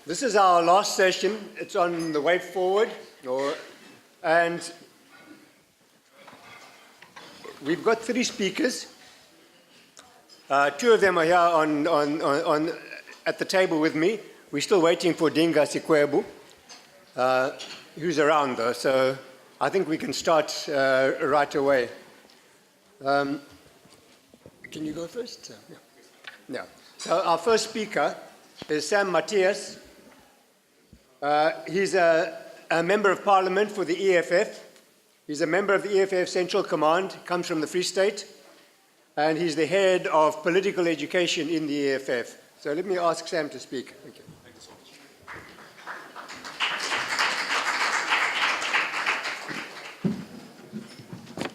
This is our last session. It's on the way forward, and we've got 3 speakers. 2 of them are here at the table with me. We're still waiting for Dinga Sikwebu, who's around though, so I think we can start right away. Can you go first? Yeah. So our first speaker is Sam Matthias. He's a member of parliament for the EFF. He's a member of the EFF Central Command, comes from the Free State, and he's the head of political education in the EFF. So let me ask Sam to speak. Thank you. Thank you so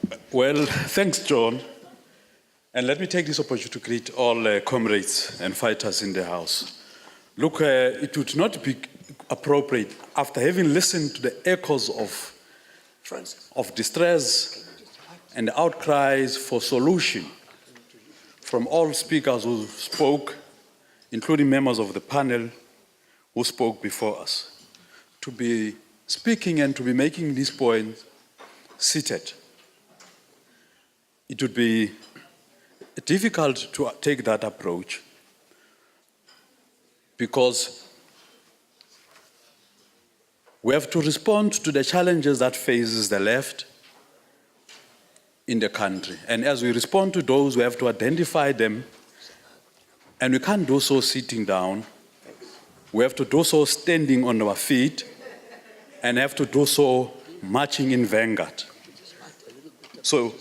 much. Well, thanks, John. And let me take this opportunity to greet all comrades and fighters in the House. Look, it would not be appropriate, after having listened to the echoes of distress and outcries for solution from all speakers who spoke, including members of the panel who spoke before us, to be speaking and to be making these points seated. It would be difficult to take that approach because we have to respond to the challenges that faces the left in the country. And as we respond to those, we have to identify them. And we can't do so sitting down. We have to do so standing on our feet and have to do so marching in vanguard. So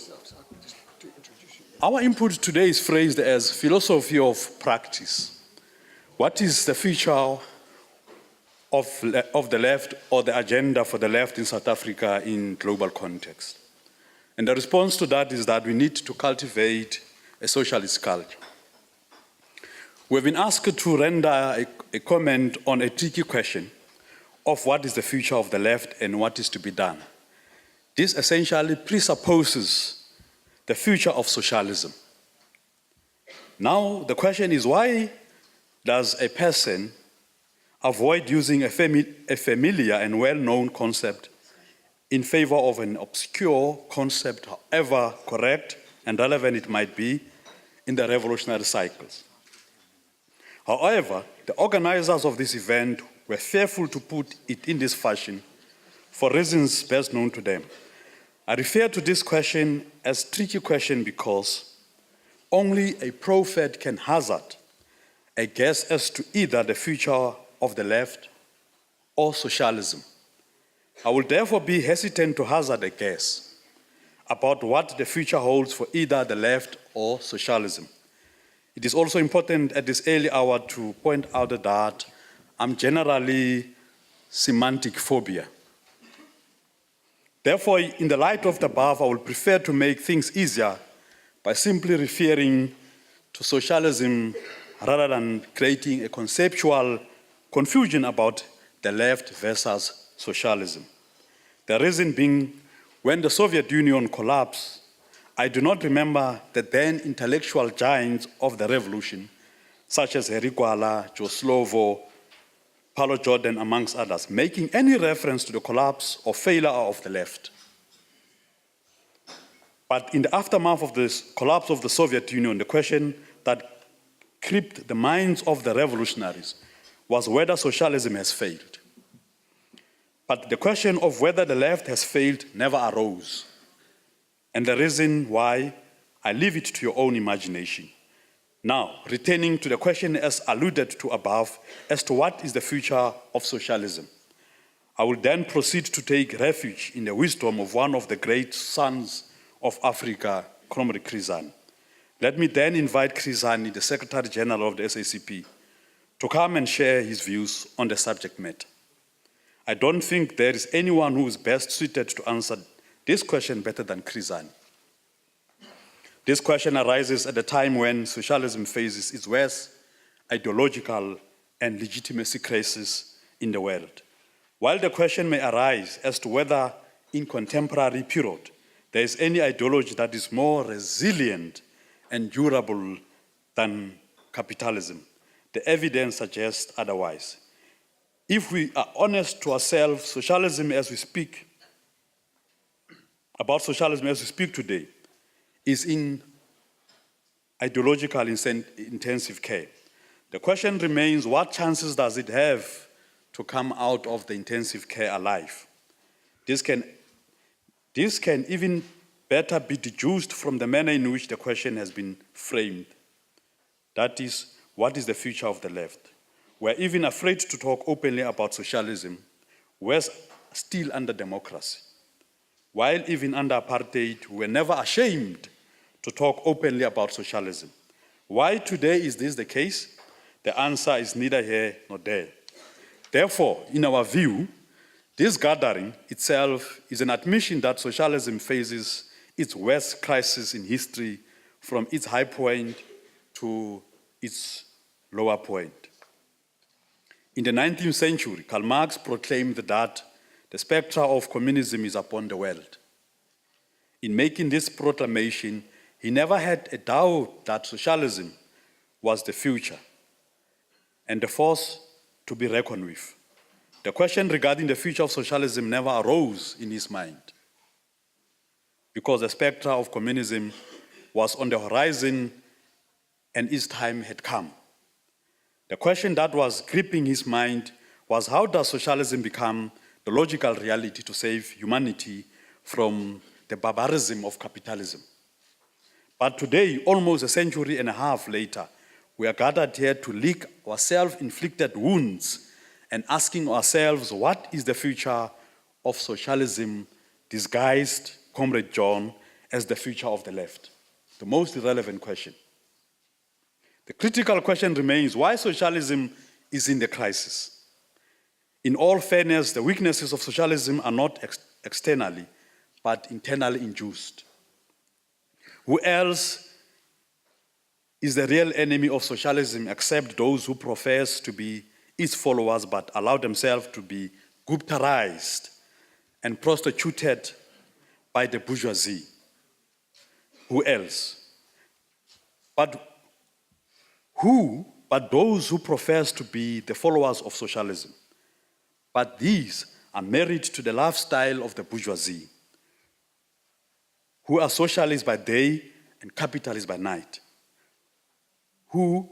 our input today is phrased as philosophy of practice. What is the future of the left or the agenda for the left in South Africa in global context? And the response to that is that we need to cultivate a socialist culture. We've been asked to render a comment on a tricky question of what is the future of the left and what is to be done. This essentially presupposes the future of socialism. Now, the question is, why does a person avoid using a familiar and well-known concept in favor of an obscure concept, however correct and relevant it might be, in the revolutionary cycles? However, the organizers of this event were fearful to put it in this fashion for reasons best known to them. I refer to this question as a tricky question because only a prophet can hazard a guess as to either the future of the left or socialism. I will therefore be hesitant to hazard a guess about what the future holds for either the left or socialism. It is also important at this early hour to point out that I'm generally semantic phobia. Therefore, in the light of the above, I would prefer to make things easier by simply referring to socialism rather than creating a conceptual confusion about the left versus socialism. The reason being, when the Soviet Union collapsed, I do not remember the then intellectual giants of the revolution, such as Harry Gwala, Joe Slovo, Paulo Jordan, amongst others, making any reference to the collapse or failure of the left. But in the aftermath of the collapse of the Soviet Union, the question that gripped the minds of the revolutionaries was whether socialism has failed. But the question of whether the left has failed never arose. And the reason why, I leave it to your own imagination. Now, returning to the question as alluded to above, as to what is the future of socialism, I will then proceed to take refuge in the wisdom of one of the great sons of Africa, Comrade Krizani. Let me then invite Krizani, the Secretary General of the SACP, to come and share his views on the subject matter. I don't think there is anyone who is best suited to answer this question better than Krizani. This question arises at a time when socialism faces its worst ideological and legitimacy crisis in the world. While the question may arise as to whether in contemporary period there is any ideology that is more resilient and durable than capitalism, the evidence suggests otherwise. if we are honest to ourselves, socialism as we speak, about socialism as we speak today, is in ideological intensive care. The question remains, what chances does it have to come out of the intensive care alive? This can even better be deduced from the manner in which the question has been framed. That is, what is the future of the left? We're even afraid to talk openly about socialism. We're still under democracy. While even under apartheid, we were never ashamed to talk openly about socialism. Why today is this the case? The answer is neither here nor there. Therefore, in our view, this gathering itself is an admission that socialism faces its worst crisis in history, from its high point to its lower point. In the 19th century, Karl Marx proclaimed that the spectre of communism is upon the world. In making this proclamation, he never had a doubt that socialism was the future and the force to be reckoned with. The question regarding the future of socialism never arose in his mind, because the spectre of communism was on the horizon and its time had come. The question that was gripping his mind was, how does socialism become the logical reality to save humanity from the barbarism of capitalism? But today, almost a century and a half later, we are gathered here to lick our self-inflicted wounds and asking ourselves, what is the future of socialism disguised, Comrade John, as the future of the left? The most relevant question. The critical question remains, why socialism is in the crisis. In all fairness, the weaknesses of socialism are not externally, but internally induced. Who else is the real enemy of socialism except those who profess to be its followers but allow themselves to be Guptarized and prostituted by the bourgeoisie? Who else? But those who profess to be the followers of socialism. But these are married to the lifestyle of the bourgeoisie, who are socialists by day and capitalists by night, who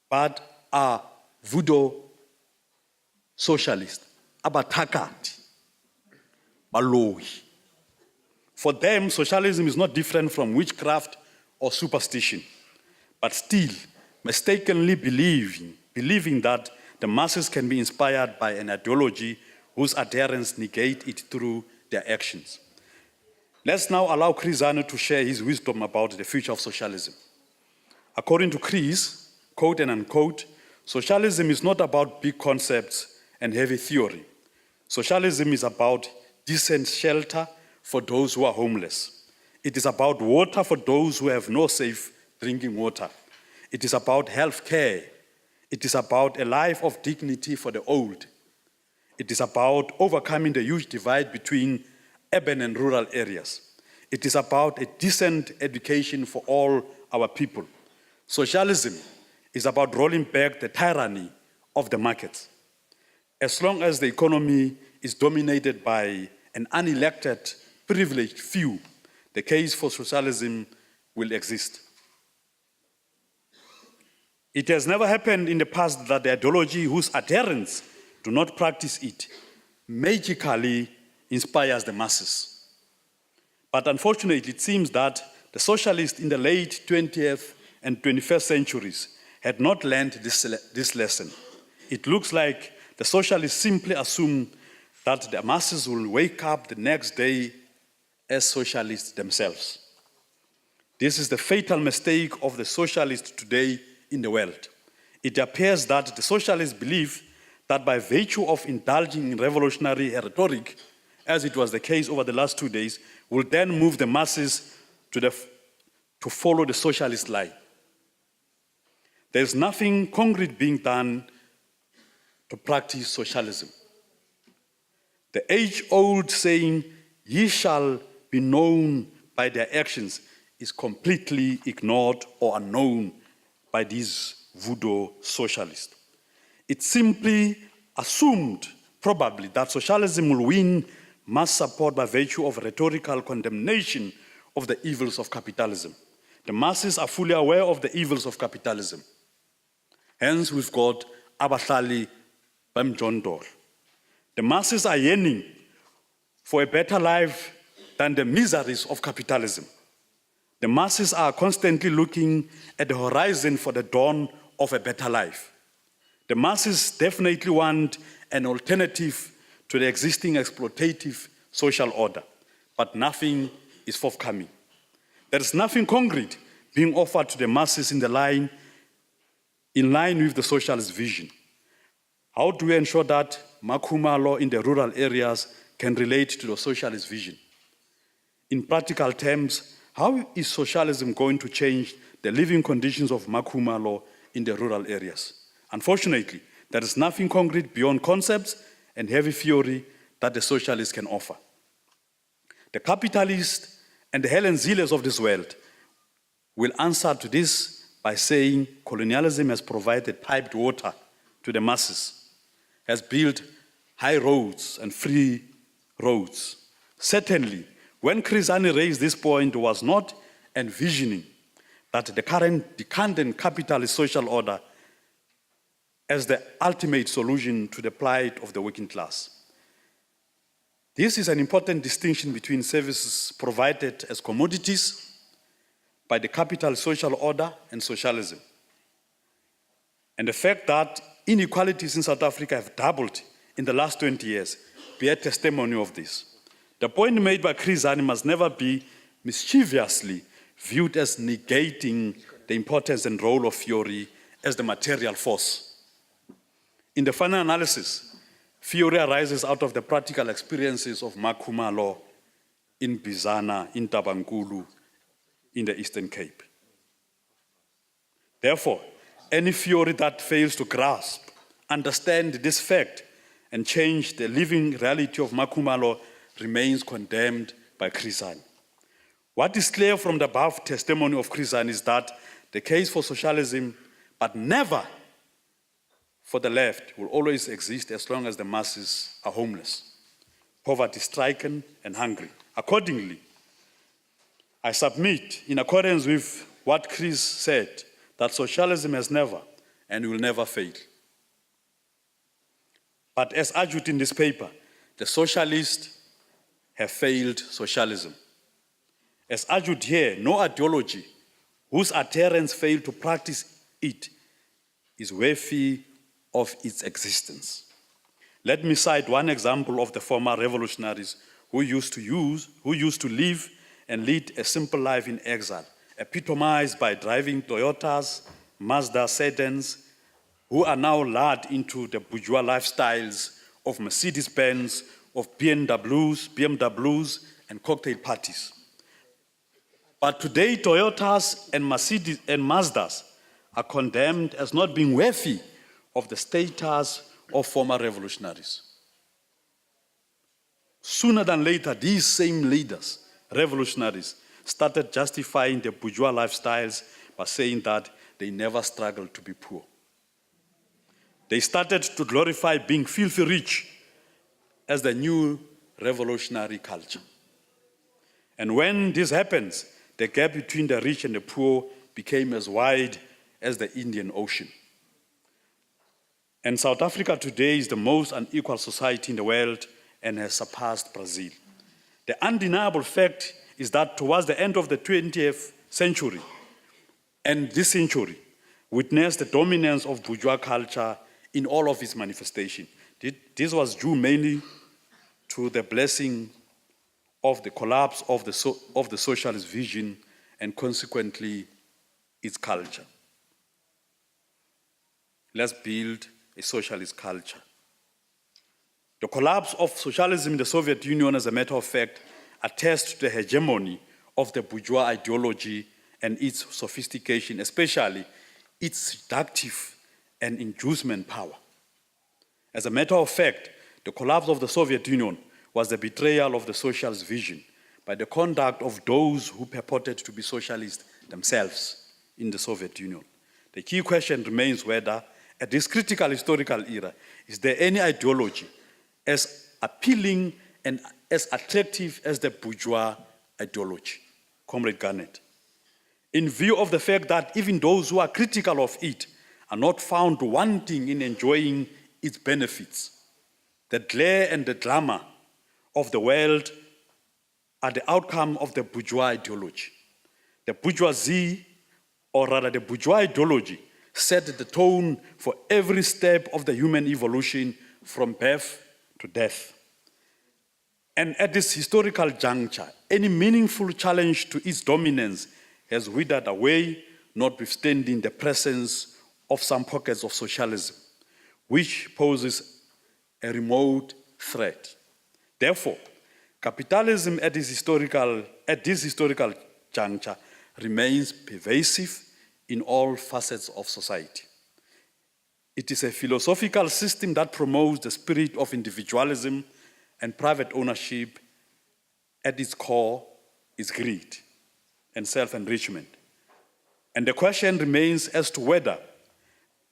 but are voodoo socialists, abatakati, balohi. For them, socialism is not different from witchcraft or superstition, but still mistakenly believing that the masses can be inspired by an ideology whose adherents negate it through their actions. Let's now allow Chris Zanu to share his wisdom about the future of socialism. According to Chris, quote and unquote, socialism is not about big concepts and heavy theory. Socialism is about decent shelter for those who are homeless. It is about water for those who have no safe drinking water. It is about health care. It is about a life of dignity for the old. It is about overcoming the huge divide between urban and rural areas. It is about a decent education for all our people. Socialism is about rolling back the tyranny of the markets. As long as the economy is dominated by an unelected, privileged few, the case for socialism will exist. It has never happened in the past that the ideology whose adherents do not practice it magically inspires the masses. But unfortunately, it seems that the socialists in the late 20th and 21st centuries had not learned this lesson. It looks like the socialists simply assume that the masses will wake up the next day as socialists themselves. This is the fatal mistake of the socialists today in the world. It appears that the socialists believe that by virtue of indulging in revolutionary rhetoric, as it was the case over the last 2 days, will then move the masses to follow the socialist line. There's nothing concrete being done to practice socialism. The age-old saying, "Ye shall be known by their actions," is completely ignored or unknown by these voodoo socialists. It simply assumed probably that socialism will win mass support by virtue of rhetorical condemnation of the evils of capitalism. The masses are fully aware of the evils of capitalism. Hence, we've got abahlali bemjondolo. The masses are yearning for a better life than the miseries of capitalism. The masses are constantly looking at the horizon for the dawn of a better life. The masses definitely want an alternative to the existing exploitative social order, but nothing is forthcoming. There is nothing concrete being offered to the masses in line with the socialist vision. How do we ensure that Nxumalo in the rural areas can relate to the socialist vision? In practical terms, how is socialism going to change the living conditions of Nxumalo in the rural areas? Unfortunately, there is nothing concrete beyond concepts and heavy theory that the socialists can offer. The capitalists and the Helen Zillers of this world will answer to this by saying colonialism has provided piped water to the masses, has built high roads and free roads. Certainly, when Chris Hani raised this point, was not envisioning that the current decadent capitalist social order as the ultimate solution to the plight of the working class. This is an important distinction between services provided as commodities by the capitalist social order and socialism. And the fact that inequalities in South Africa have doubled in the last 20 years bear testimony of this. The point made by Chris Hani must never be mischievously viewed as negating the importance and role of theory as the material force. In the final analysis, theory arises out of the practical experiences of Nxumalo in Bizana, in Tabankulu, in the Eastern Cape. Therefore, any theory that fails to grasp, understand this fact, and change the living reality of Nxumalo remains condemned by Chris Hani. What is clear from the above testimony of Chris Hani is that the case for socialism, but never for the left, will always exist as long as the masses are homeless, poverty-stricken, and hungry. Accordingly, I submit, in accordance with what Chris said, that socialism has never and will never fail. But as argued in this paper, the socialists have failed socialism. As argued here, no ideology whose adherents fail to practice it is worthy of its existence. Let me cite one example of the former revolutionaries who used to live and lead a simple life in exile, epitomized by driving Toyotas, Mazda sedans, who are now lured into the bourgeois lifestyles of Mercedes-Benz, of BMWs, and cocktail parties. But today, Toyotas and Mercedes and Mazdas are condemned as not being worthy of the status of former revolutionaries. Sooner than later, these same leaders, revolutionaries, started justifying their bourgeois lifestyles by saying that they never struggled to be poor. They started to glorify being filthy rich as the new revolutionary culture. And when this happens, the gap between the rich and the poor became as wide as the Indian Ocean. And South Africa today is the most unequal society in the world and has surpassed Brazil. The undeniable fact is that towards the end of the 20th century and this century witnessed the dominance of bourgeois culture in all of its manifestation. This was due mainly to the blessing of the collapse of the socialist vision and consequently its culture. Let's build a socialist culture. The collapse of socialism in the Soviet Union, as a matter of fact, attests to the hegemony of the bourgeois ideology and its sophistication, especially its seductive and inducement power. As a matter of fact, the collapse of the Soviet Union was the betrayal of the socialist vision by the conduct of those who purported to be socialists themselves in the Soviet Union. The key question remains whether at this critical historical era, is there any ideology as appealing and as attractive as the bourgeois ideology? Comrade Garnett. In view of the fact that even those who are critical of it are not found wanting in enjoying its benefits, the glare and the glamour of the world are the outcome of the bourgeois ideology. The bourgeoisie, or rather the bourgeois ideology, set the tone for every step of the human evolution from birth to death. And at this historical juncture, any meaningful challenge to its dominance has withered away, notwithstanding the presence of some pockets of socialism, which poses a remote threat. Therefore, capitalism at this historical juncture remains pervasive in all facets of society. It is a philosophical system that promotes the spirit of individualism and private ownership. At its core is greed and self-enrichment. And the question remains as to whether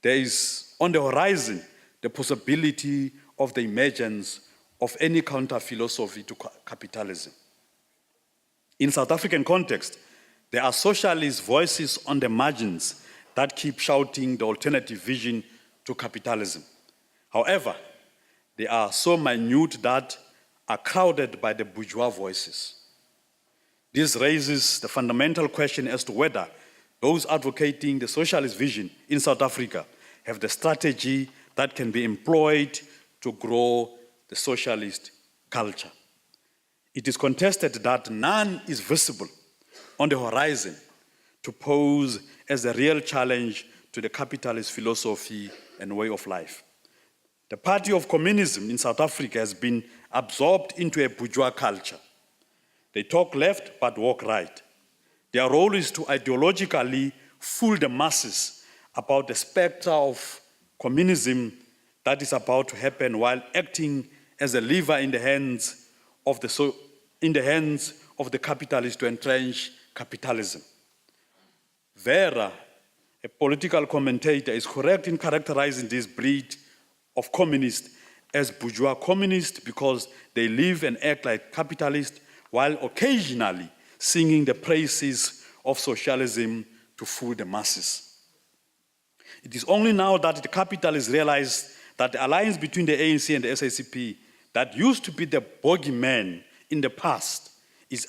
there is on the horizon the possibility of the emergence of any counter-philosophy to capitalism. In South African context, there are socialist voices on the margins that keep shouting the alternative vision to capitalism. However, they are so minute that are crowded by the bourgeois voices. This raises the fundamental question as to whether those advocating the socialist vision in South Africa have the strategy that can be employed to grow the socialist culture. It is contested that none is visible on the horizon to pose as a real challenge to the capitalist philosophy and way of life. The party of communism in South Africa has been absorbed into a bourgeois culture. They talk left but walk right. Their role is to ideologically fool the masses about the specter of communism that is about to happen, while acting as a lever in the hands of the capitalists to entrench capitalism. Vera, a political commentator, is correct in characterizing this breed of communists as bourgeois communists because they live and act like capitalists while occasionally singing the praises of socialism to fool the masses. It is only now that the capitalists realize that the alliance between the ANC and the SACP that used to be the bogeyman in the past is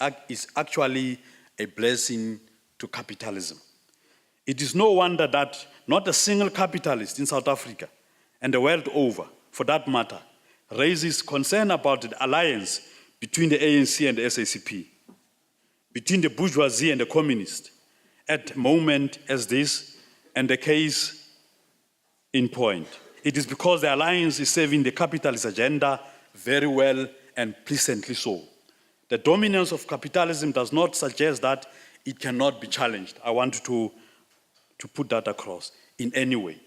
actually a blessing to capitalism. It is no wonder that not a single capitalist in South Africa and the world over, for that matter, raises concern about the alliance between the ANC and the SACP, between the bourgeoisie and the communists, at a moment as this, and the case in point. It is because the alliance is serving the capitalist agenda very well and pleasantly so. The dominance of capitalism does not suggest that it cannot be challenged. I want to put that across in any way.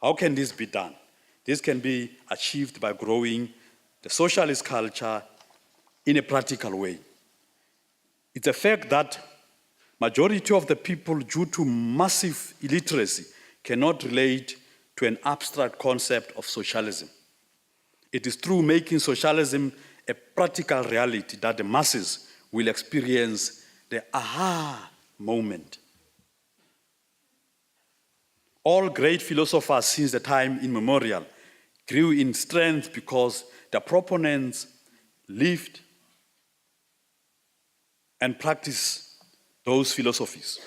How can this be done? This can be achieved by growing the socialist culture in a practical way. It's a fact that majority of the people, due to massive illiteracy, cannot relate to an abstract concept of socialism. It is through making socialism a practical reality that the masses will experience the aha moment. All great philosophers since the time immemorial grew in strength because their proponents lived and practiced those philosophies.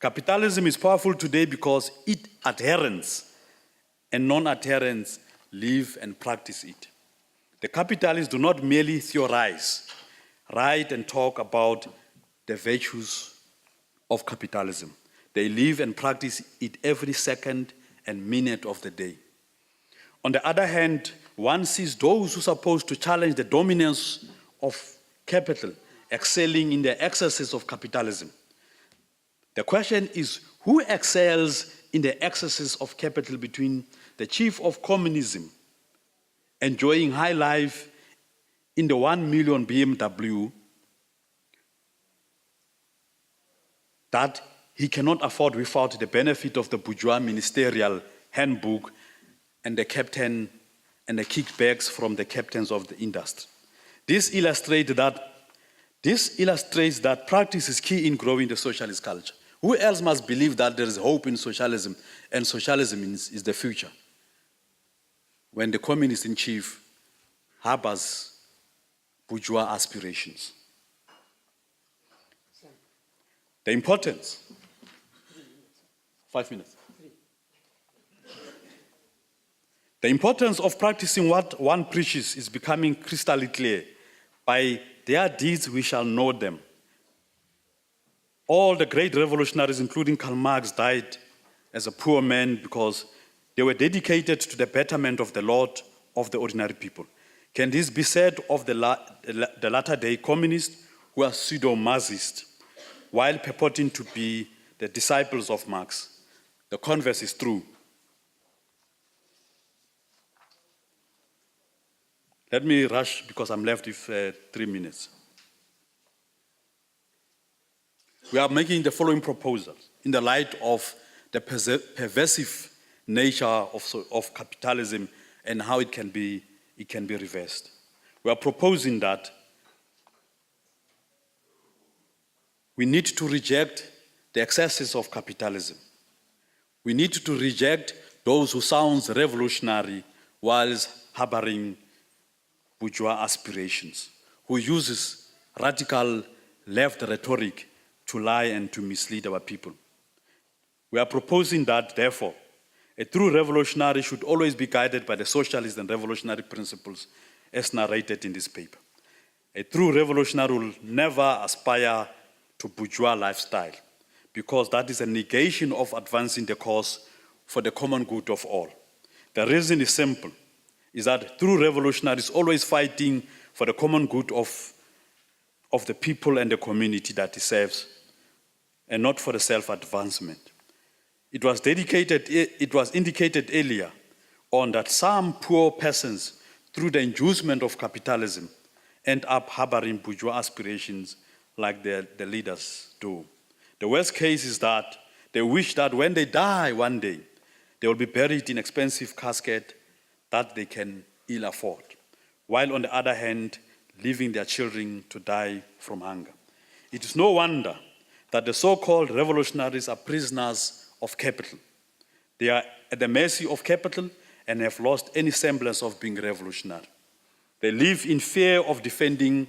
Capitalism is powerful today because its adherents and non-adherents live and practice it. The capitalists do not merely theorize, write and talk about the virtues of capitalism. They live and practice it every second and minute of the day. On the other hand, one sees those who are supposed to challenge the dominance of capital excelling in the excesses of capitalism. The question is, who excels in the excesses of capital between the chief of communism enjoying high life in the 1 million BMW that he cannot afford without the benefit of the bourgeois ministerial handbook and the captain and the kickbacks from the captains of the industry. This illustrates that practice is key in growing the socialist culture. Who else must believe that there is hope in socialism and socialism is the future? When the communist in chief harbors bourgeois aspirations. The importance. 5 minutes. The importance of practicing what one preaches is becoming crystal clear. By their deeds we shall know them. All the great revolutionaries, including Karl Marx, died as a poor man because they were dedicated to the betterment of the lot of the ordinary people. Can this be said of the latter-day communists who are pseudo-Marxists, while purporting to be the disciples of Marx? The converse is true. Let me rush because I'm left with 3 minutes. We are making the following proposals in the light of the pervasive nature of capitalism and how it can be reversed. We are proposing that we need to reject the excesses of capitalism. We need to reject those who sound revolutionary whilst harboring bourgeois aspirations, who uses radical left rhetoric to lie and to mislead our people. We are proposing that, therefore, a true revolutionary should always be guided by the socialist and revolutionary principles as narrated in this paper. A true revolutionary will never aspire to bourgeois lifestyle because that is a negation of advancing the cause for the common good of all. The reason is simple, is that true revolutionary is always fighting for the common good of the people and the community that he serves, and not for the self-advancement. It was indicated earlier on that some poor persons, through the inducement of capitalism, end up harboring bourgeois aspirations like the leaders do. The worst case is that they wish that when they die one day, they will be buried in expensive casket that they can ill afford, while on the other hand, leaving their children to die from hunger. It is no wonder that the so-called revolutionaries are prisoners of capital. They are at the mercy of capital and have lost any semblance of being revolutionary. They live in fear of defending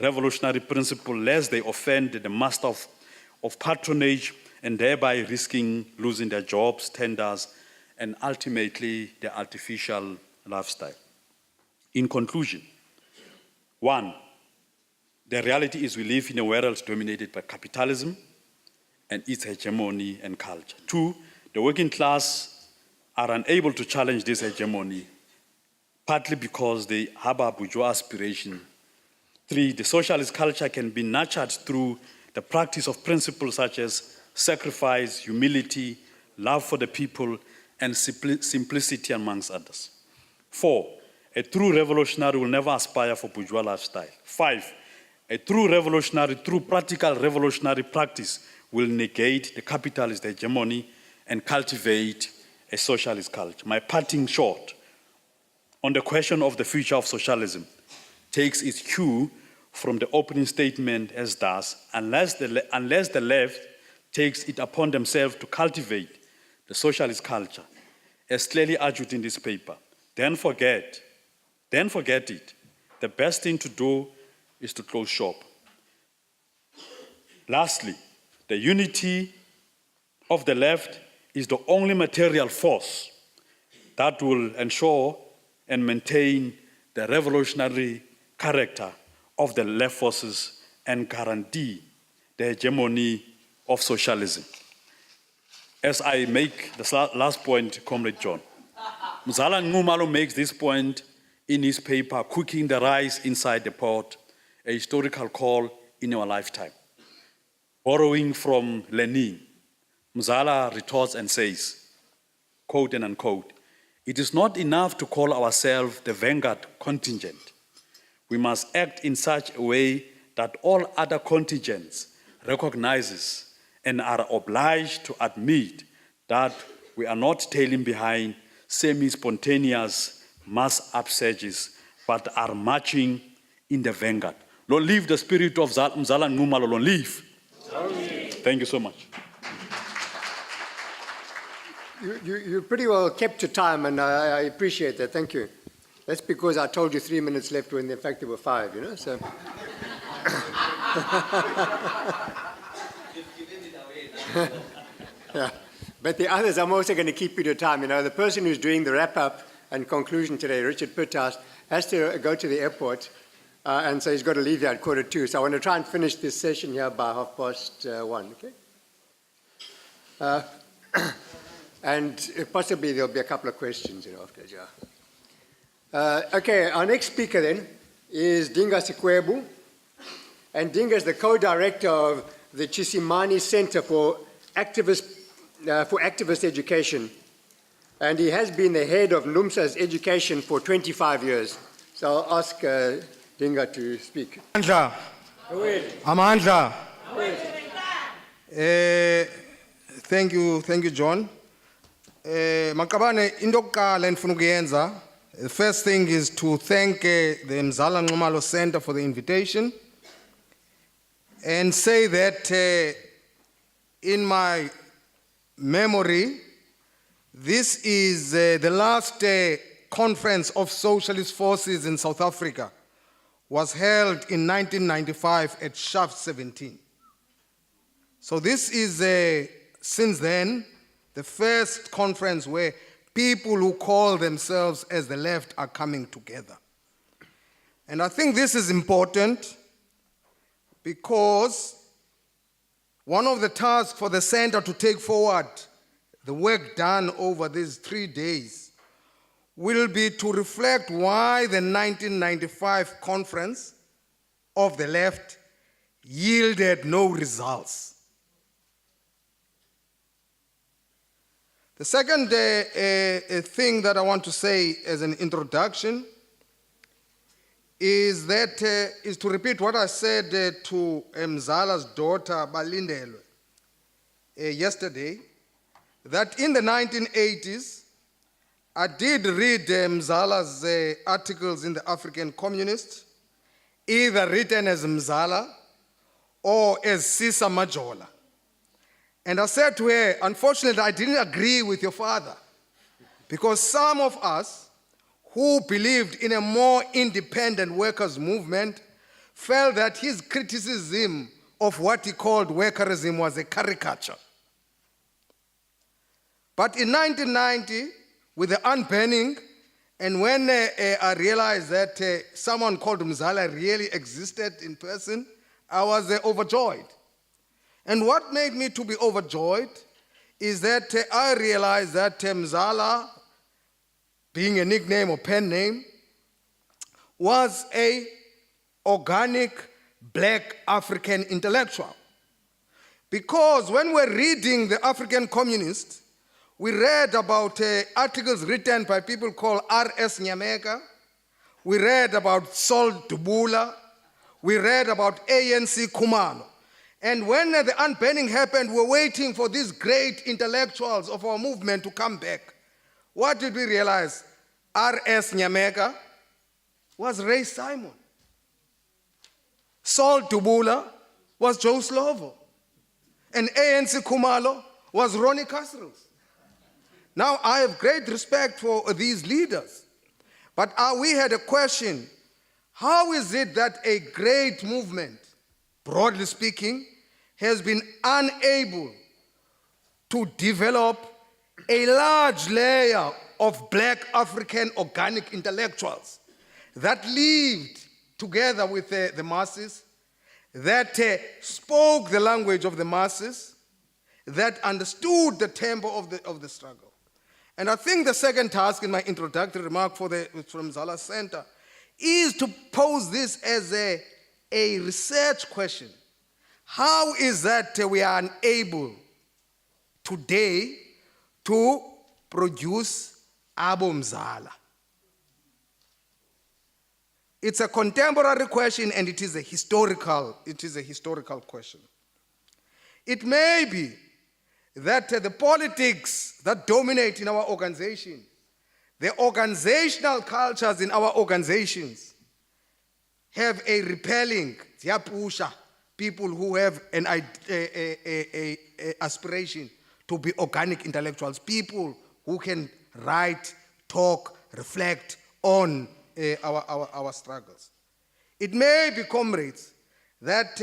revolutionary principle lest they offend the master of patronage and thereby risking losing their jobs, tenders, and ultimately their artificial lifestyle. In conclusion, 1, the reality is we live in a world dominated by capitalism and its hegemony and culture. 2, the working class are unable to challenge this hegemony, partly because they harbor bourgeois aspiration. 3, the socialist culture can be nurtured through the practice of principles such as sacrifice, humility, love for the people, and simplicity amongst others. 4, a true revolutionary will never aspire for bourgeois lifestyle. 5, a true revolutionary, through practical revolutionary practice, will negate the capitalist hegemony and cultivate a socialist culture. My parting shot on the question of the future of socialism takes its cue from the opening statement as thus, unless the left takes it upon themselves to cultivate the socialist culture, as clearly argued in this paper, then forget it. The best thing to do is to close shop. Lastly, the unity of the left is the only material force that will ensure and maintain the revolutionary character of the left forces and guarantee the hegemony of socialism. As I make the last point, Comrade John, Mzala Nxumalo makes this point in his paper, Cooking the Rice Inside the Pot, a historical call in our lifetime. Borrowing from Lenin, Mzala retorts and says, quote and unquote, "It is not enough to call ourselves the vanguard contingent. We must act in such a way that all other contingents recognizes and are obliged to admit that we are not tailing behind semi-spontaneous mass upsurges, but are marching in the vanguard. Long live the spirit of Mzala Nxumalo, long live. Thank you so much. You pretty well kept your time, and I appreciate that. Thank you. That's because I told you 3 minutes left when in fact there were 5, you know, so. Yeah. But the others, I'm also going to keep you to time. You know, the person who's doing the wrap-up and conclusion today, Richard Pitthouse, has to go to the airport, and so he's got to leave here at 1:45. So I want to try and finish this session here by 1:30, okay? And possibly there'll be a couple of questions, you know, afterwards, yeah. Okay, our next speaker then is Dinga Sikwebu. And Dinga is the co-director of the Chisimani Centre for Activist Education. And he has been the head of NUMSA's education for 25 years. So I'll ask Dinga to speak. Amandla. Amandla. Thank you, John. Makabane, into yokuqala endifuna ukuyenza, the first thing is to thank the Mzala Nxumalo Centre for the invitation and say that in my memory, this is the last conference of socialist forces in South Africa was held in 1995 at Shaft 17. So this is, since then, the first conference where people who call themselves as the left are coming together. And I think this is important because one of the tasks for the center to take forward the work done over these 3 days will be to reflect why the 1995 conference of the left yielded no results. The second thing that I want to say as an introduction is to repeat what I said to Mzala's daughter, Balindelwe, yesterday, that in the 1980s, I did read Mzala's articles in the African Communist, either written as Mzala or as Sisa Majola. And I said to her, unfortunately, I didn't agree with your father, because some of us who believed in a more independent workers' movement felt that his criticism of what he called workerism was a caricature. But in 1990, with the unbanning, and when I realized that someone called Mzala really existed in person, I was overjoyed. And what made me to be overjoyed is that I realized that Mzala, being a nickname or pen name, was an organic black African intellectual. Because when we're reading the African Communist, we read about articles written by people called R.S. Nyameka, we read about Sol Dubula, we read about ANC Kumalo. And when the unbanning happened, we were waiting for these great intellectuals of our movement to come back. What did we realize? R.S. Nyameka was Ray Simon. Sol Dubula was Joe Slovo. And ANC Kumalo was Ronnie Casseros. Now, I have great respect for these leaders. But we had a question. How is it that a great movement, broadly speaking, has been unable to develop a large layer of black African organic intellectuals that lived together with the masses, that spoke the language of the masses, that understood the tempo of the struggle? And I think the second task in my introductory remark from Mzala Centre is to pose this as a research question. How is that we are unable today to produce Abu Mzala? It's a contemporary question, and it is a historical question. It may be that the politics that dominate in our organization the organizational cultures in our organizations have a repelling, ziyapusha, people who have an aspiration to be organic intellectuals, people who can write, talk, reflect on our struggles. It may be, comrades, that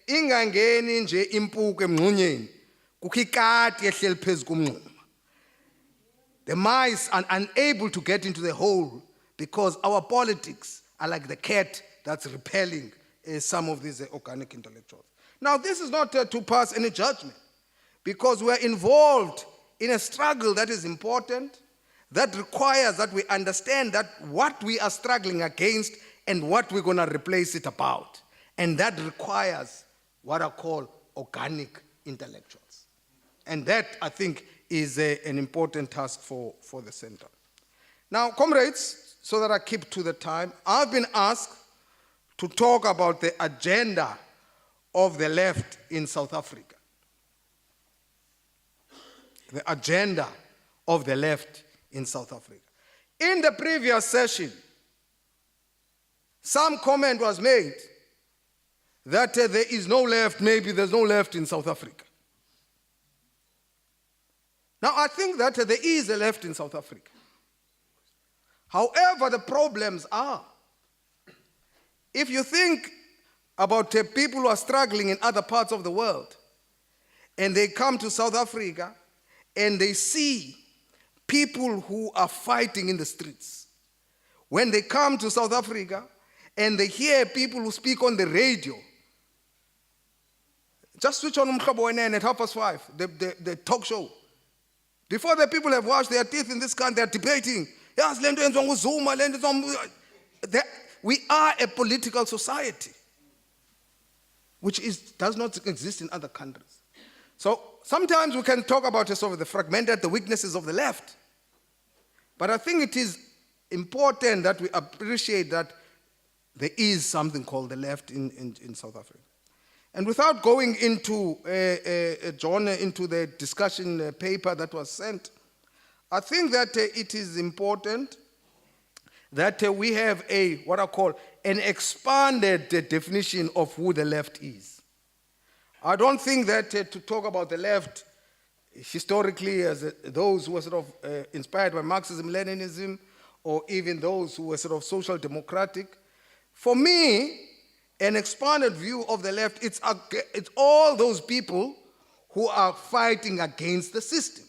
ingangeni nje impuku emngxunyeni kukho ikati ehleli phezu komngxuma. The mice are unable to get into the hole because our politics are like the cat that's repelling some of these organic intellectuals. Now, this is not to pass any judgment, because we're involved in a struggle that is important, that requires that we understand that what we are struggling against and what we're going to replace it about. And that requires what I call organic intellectuals. And that, I think, is an important task for the center. Now, comrades, so that I keep to the time, I've been asked to talk about the agenda of the left in South Africa. The agenda of the left in South Africa. In the previous session, some comment was made that there is no left, maybe there's no left in South Africa. Now, I think that there is a left in South Africa. However, the problems are, if you think about people who are struggling in other parts of the world, and they come to South Africa, and they see people who are fighting in the streets. When they come to South Africa, and they hear people who speak on the radio, just switch on Umkhabo at 5:30, the talk show. Before the people have washed their teeth in this country, they're debating. Yes, we are a political society, which does not exist in other countries. So sometimes we can talk about sort of the fragmented, the weaknesses of the left. But I think it is important that we appreciate that there is something called the left in South Africa. And without going into, John, into the discussion paper that was sent, I think that it is important that we have what I call an expanded definition of who the left is. I don't think that to talk about the left historically as those who were sort of inspired by Marxism, Leninism, or even those who were sort of social democratic. For me, an expanded view of the left, it's all those people who are fighting against the system.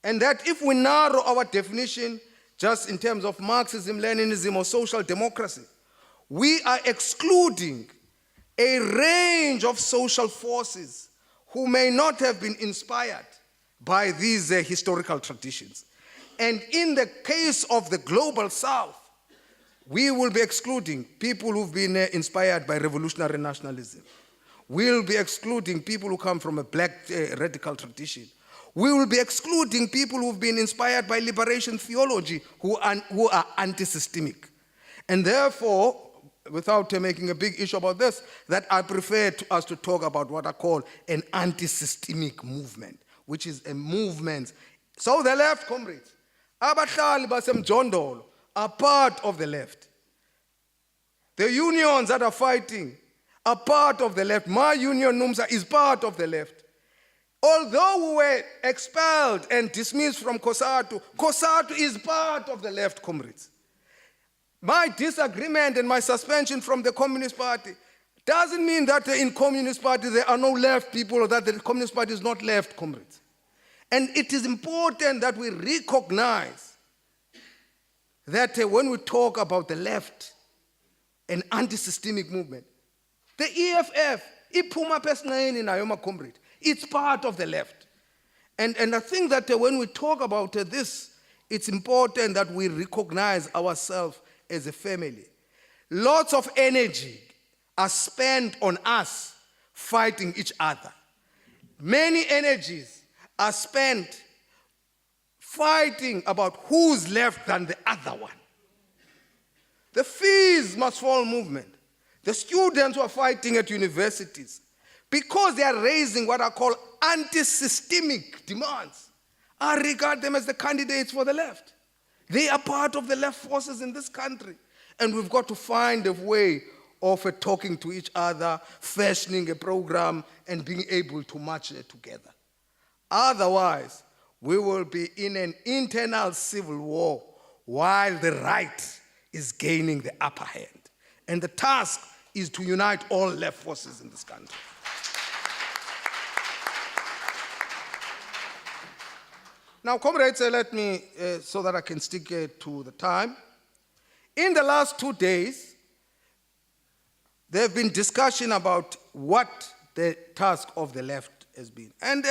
And that if we narrow our definition just in terms of Marxism, Leninism, or social democracy, we are excluding a range of social forces who may not have been inspired by these historical traditions. And in the case of the global South, we will be excluding people who've been inspired by revolutionary nationalism. We'll be excluding people who come from a black radical tradition. We will be excluding people who've been inspired by liberation theology, who are anti-systemic. And therefore, without making a big issue about this, that I prefer us to talk about what I call an anti-systemic movement, which is a movement. So the left, comrades, abahlali basemjondolo are part of the left. The unions that are fighting are part of the left. My union, NUMSA, is part of the left. Although we were expelled and dismissed from COSATU, COSATU is part of the left, comrades. My disagreement and my suspension from the Communist Party doesn't mean that in Communist Party there are no left people or that the Communist Party is not left, comrades. And it is important that we recognize that when we talk about the left, an anti-systemic movement, the EFF, iphuma personally in Ayoma, comrade, it's part of the left. And I think that when we talk about this, it's important that we recognize ourselves as a family. Lots of energy are spent on us fighting each other. Many energies are spent fighting about who's left than the other one. The fees must fall movement. The students who are fighting at universities, because they are raising what I call anti-systemic demands, I regard them as the candidates for the left. They are part of the left forces in this country. And we've got to find a way of talking to each other, fashioning a program, and being able to march together. Otherwise, we will be in an internal civil war while the right is gaining the upper hand. And the task is to unite all left forces in this country. Now, comrades, let me, so that I can stick to the time. In the last 2 days, there have been discussion about what the task of the left has been. And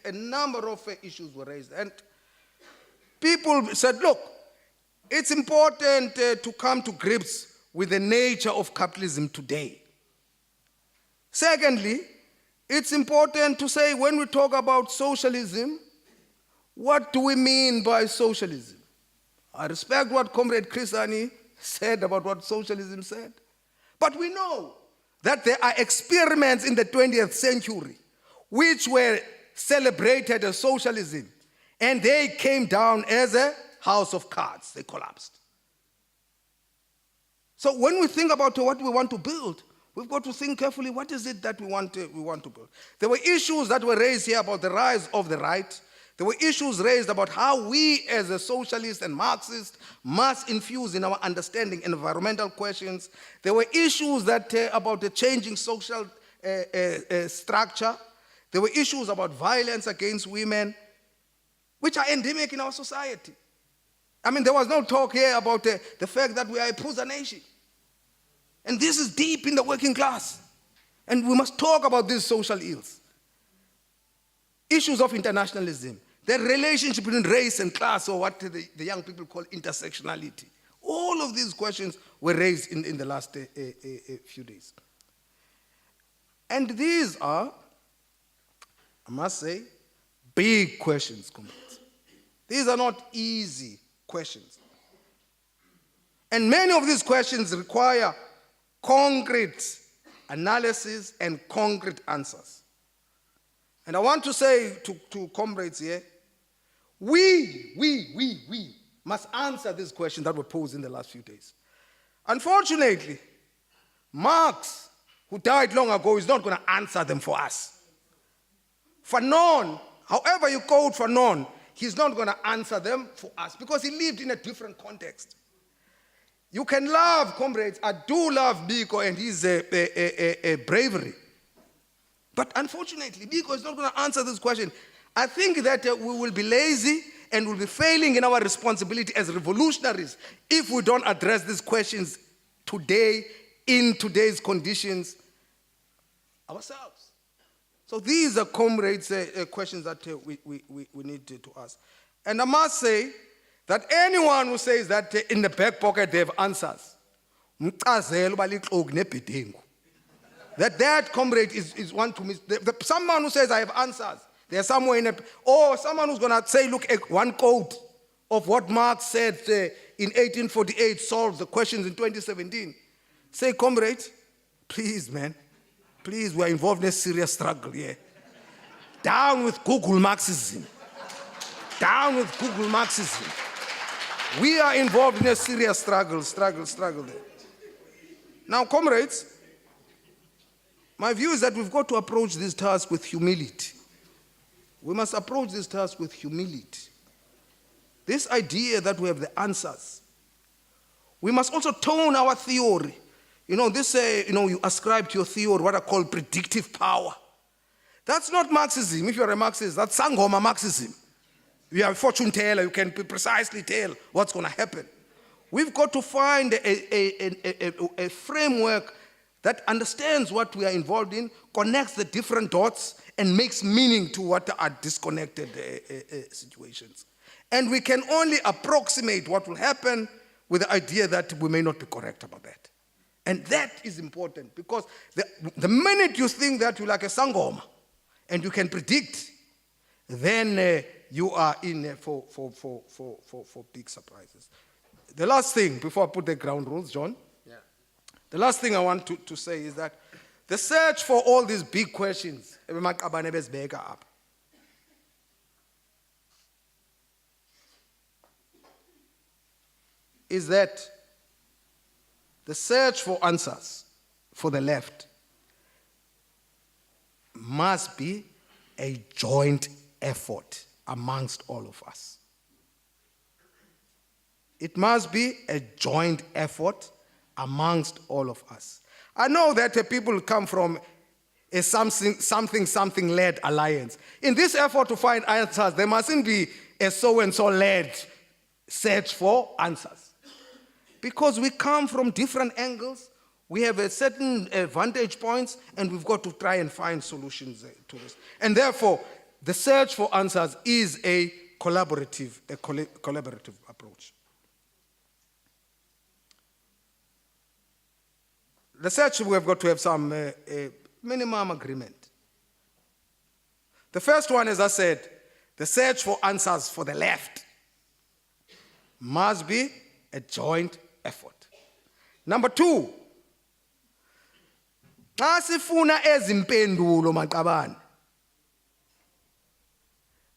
a number of issues were raised. And people said, look, it's important to come to grips with the nature of capitalism today. Secondly, it's important to say when we talk about socialism, what do we mean by socialism? I respect what Comrade Chrisani said about what socialism said. But we know that there are experiments in the 20th century which were celebrated as socialism, and they came down as a house of cards. They collapsed. So when we think about what we want to build, we've got to think carefully, what is it that we want to build? There were issues that were raised here about the rise of the right. There were issues raised about how we as a socialist and Marxist must infuse in our understanding environmental questions. There were issues that about the changing social structure. There were issues about violence against women, which are endemic in our society. I mean, there was no talk here about the fact that we are a poor nation. And this is deep in the working class. And we must talk about these social ills. Issues of internationalism, the relationship between race and class, or what the young people call intersectionality. All of these questions were raised in the last few days. And these are, I must say, big questions, comrades. These are not easy questions. And many of these questions require concrete analysis and concrete answers. And I want to say to comrades here, we must answer these questions that were posed in the last few days. Unfortunately, Marx, who died long ago, is not going to answer them for us. Fanon, however you quote Fanon, he's not going to answer them for us because he lived in a different context. You can love, comrades, I do love Biko and his bravery. But unfortunately, Biko is not going to answer this question. I think that we will be lazy and will be failing in our responsibility as revolutionaries if we don't address these questions today, in today's conditions, ourselves. So these are, comrades, questions that we need to ask. And I must say that anyone who says that in the back pocket they have answers, that comrade is one to miss. Someone who says I have answers, there's somewhere in or someone who's going to say, look, one quote of what Marx said in 1848 solves the questions in 2017. Say, comrade, please, man, please, we are involved in a serious struggle here. Down with Google Marxism. Down with Google Marxism. We are involved in a serious struggle there. Now, comrades, my view is that we've got to approach this task with humility. We must approach this task with humility. This idea that we have the answers. We must also tone our theory. You know, you ascribe to your theory what I call predictive power. That's not Marxism. If you're a Marxist, that's Sangoma Marxism. You are a fortune teller, you can precisely tell what's going to happen. We've got to find a framework that understands what we are involved in, connects the different dots, and makes meaning to what are disconnected situations. And we can only approximate what will happen with the idea that we may not be correct about that. And that is important because the minute you think that you're like a sangoma and you can predict, then you are in for big surprises. The last thing, before I put the ground rules, John, the last thing I want to say is that the search for all these big questions, is that the search for answers for the left must be a joint effort amongst all of us. It must be a joint effort amongst all of us. I know that people come from a something-led alliance. In this effort to find answers, there mustn't be a so-and-so led search for answers. Because we come from different angles, we have a certain vantage points, and we've got to try and find solutions to this. And therefore, the search for answers is a collaborative approach. The search, we have got to have some minimum agreement. The first one, as I said, the search for answers for the left must be a joint effort. Number two, xa sifuna ezimpendulo maqabane.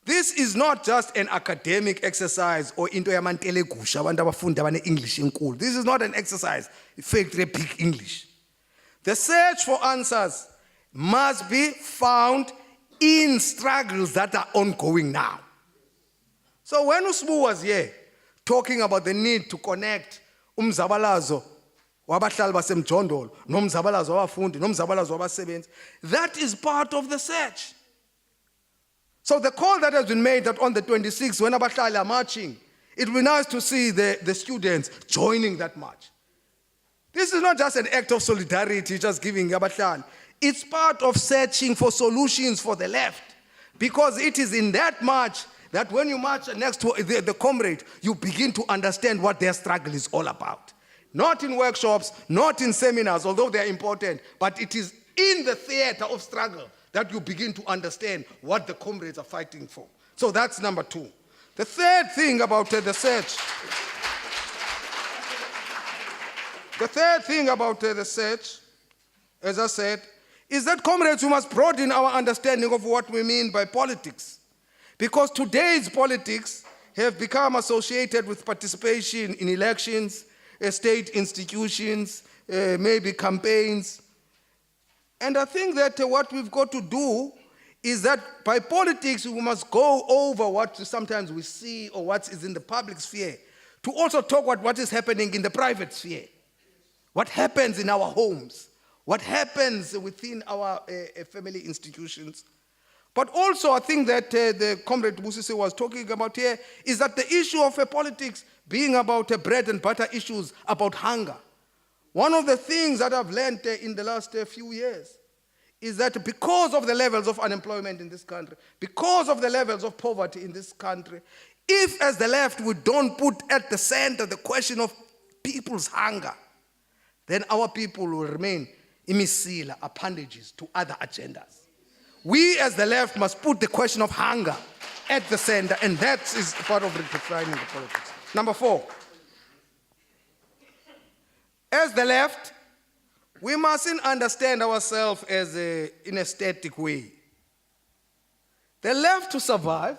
This is not just an academic exercise or into yamantelegusha abantu abafunda abane English enkulu. This is not an exercise, fake repeat English. The search for answers must be found in struggles that are ongoing now. So when Usbu was here talking about the need to connect umzabalazo wabahlali basemjondolo nomzabalazo wabafundi nomzabalazo wabasebenzi, that is part of the search. So the call that has been made that on the 26th, when abahlali are marching, it will be nice to see the students joining that march. This is not just an act of solidarity, just giving abahlali. It's part of searching for solutions for the left. Because it is in that march that when you march next to the comrade, you begin to understand what their struggle is all about. Not in workshops, not in seminars, although they are important, but it is in the theater of struggle that you begin to understand what the comrades are fighting for. So that's number two. The third thing about the search, as I said, is that, comrades, we must broaden our understanding of what we mean by politics. Because today's politics have become associated with participation in elections, state institutions, maybe campaigns. And I think that what we've got to do is that by politics, we must go over what sometimes we see or what is in the public sphere, to also talk about what is happening in the private sphere, what happens in our homes, what happens within our family institutions. But also, I think that the comrade Busisi was talking about here is that the issue of politics being about bread and butter issues, about hunger. One of the things that I've learned in the last few years is that because of the levels of unemployment in this country, because of the levels of poverty in this country, if as the left we don't put at the center the question of people's hunger, then our people will remain imisila, appendages to other agendas. We as the left must put the question of hunger at the center, and that is part of redefining the politics. Number four, as the left, we mustn't understand ourselves as in a static way. The left, to survive,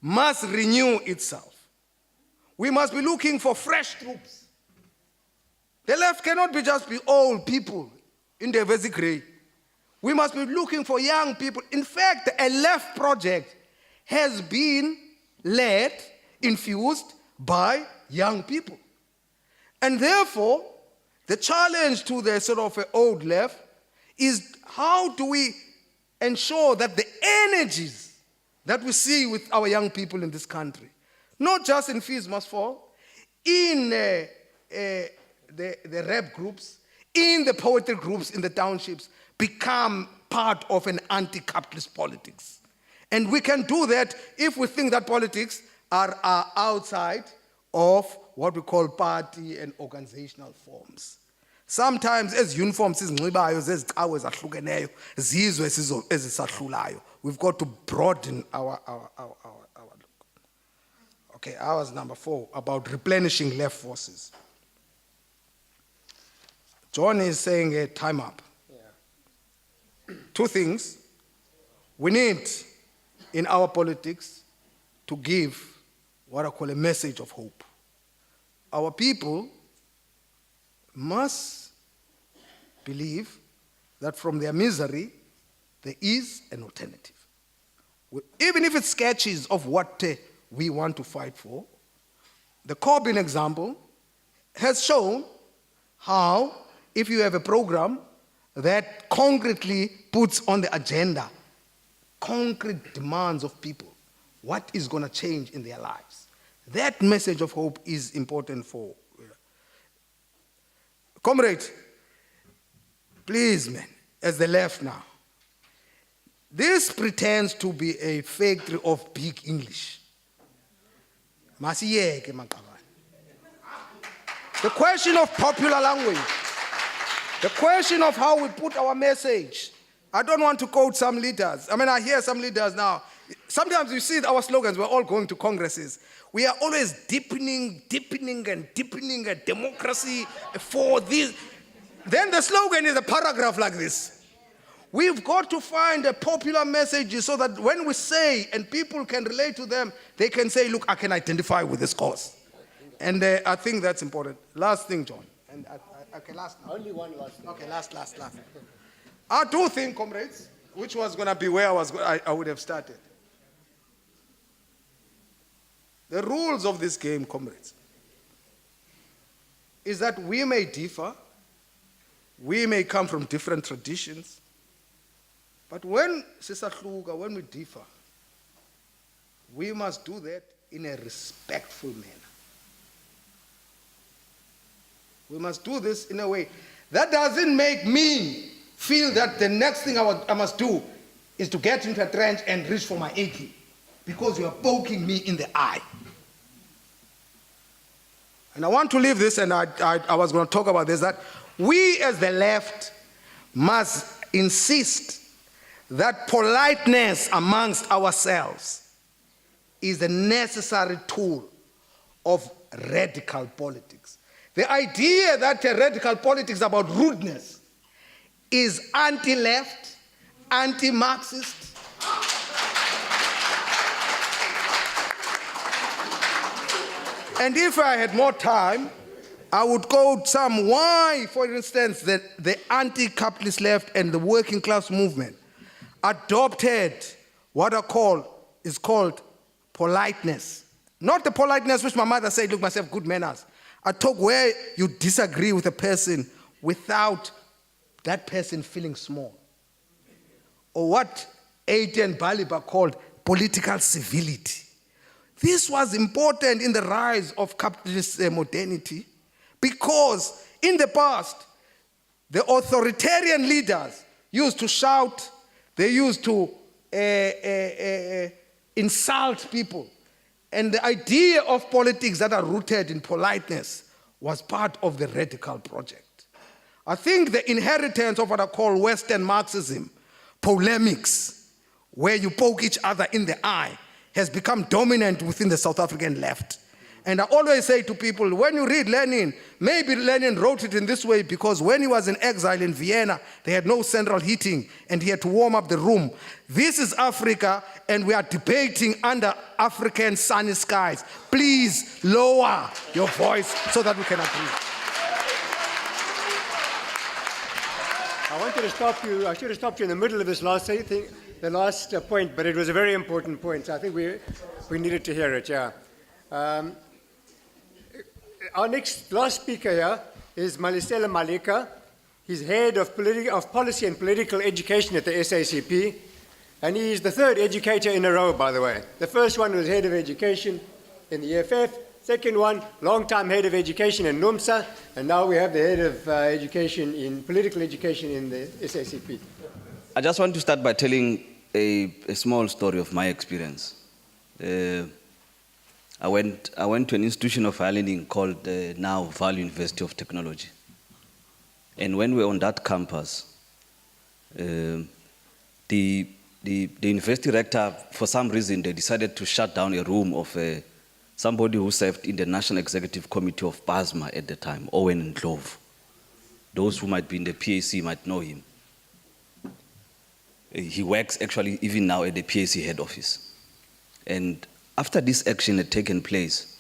must renew itself. We must be looking for fresh troops. The left cannot just be old people in the basic grade. We must be looking for young people. In fact, a left project has been led, infused by young people. And therefore, the challenge to the sort of old left is how do we ensure that the energies that we see with our young people in this country, not just in Fees Must Fall, in the rap groups, in the poetry groups, in the townships, become part of an anti-capitalist politics. And we can do that if we think that politics are outside of what we call party and organizational forms. Sometimes as uniforms izinxibayo zezicawe ezahlukeneyo zizwe ezisahlulayo, we've got to broaden our look. Okay, ours number 4, about replenishing left forces. John is saying time up. Yeah. 2 things. We need in our politics to give what I call a message of hope. our people must believe that from their misery, there is an alternative. Even if it's sketches of what we want to fight for, the Corbyn example has shown how, if you have a program that concretely puts on the agenda concrete demands of people, what is going to change in their lives. That message of hope is important for. Comrades, please, man, as the left now, this pretends to be a factory of big English. Masiyeke maqabane. The question of popular language, the question of how we put our message. I don't want to quote some leaders. I mean, I hear some leaders now. Sometimes you see our slogans, we're all going to congresses. We are always deepening a democracy for this. Then the slogan is a paragraph like this. We've got to find a popular message so that when we say and people can relate to them, they can say, look, I can identify with this cause. And I think that's important. Last thing, John. And okay, last now. Only one last thing. Okay, last. I do think, comrades, which was going to be where I would have started. The rules of this game, comrades, is that we may differ, we may come from different traditions, but when we differ, we must do that in a respectful manner. We must do this in a way that doesn't make me feel that the next thing I must do is to get into a trench and reach for my AK because you are poking me in the eye. And I want to leave this, and I was going to talk about this, that we as the left must insist that politeness amongst ourselves is a necessary tool of radical politics. The idea that radical politics is about rudeness is anti-left, anti-Marxist. And if I had more time, I would quote some why, for instance, the anti-capitalist left and the working class movement adopted what is called politeness. Not the politeness which my mother said, look, myself, good manners. I talk where you disagree with a person without that person feeling small. Or what Etienne Baliba called political civility. This was important in the rise of capitalist modernity because in the past, the authoritarian leaders used to shout, they used to insult people. And the idea of politics that are rooted in politeness was part of the radical project. I think the inheritance of what I call Western Marxism, polemics, where you poke each other in the eye, has become dominant within the South African left. And I always say to people, when you read Lenin, maybe Lenin wrote it in this way because when he was in exile in Vienna, they had no central heating and he had to warm up the room. This is Africa and we are debating under African sunny skies. Please lower your voice so that we can agree. I wanted to stop you. I should have stopped you in the middle of this last thing, the last point, but it was a very important point. So I think we needed to hear it. Yeah. Our last speaker here is Mzala Malika. He's head of policy and political education at the SACP, and he's the third educator in a row, by the way. The first one was head of education in the EFF. Second one, long-time head of education in NUMSA, and now we have the head of education in political education in the SACP. I just want to start by telling a small story of my experience. I went to an institution of higher learning called now Vaal University of Technology. And when we were on that campus, the university rector, for some reason, they decided to shut down a room of somebody who served in the National Executive Committee of PASMA at the time, Owen Ndlovu. Those who might be in the PAC might know him. He works actually even now at the PAC head office. And after this action had taken place,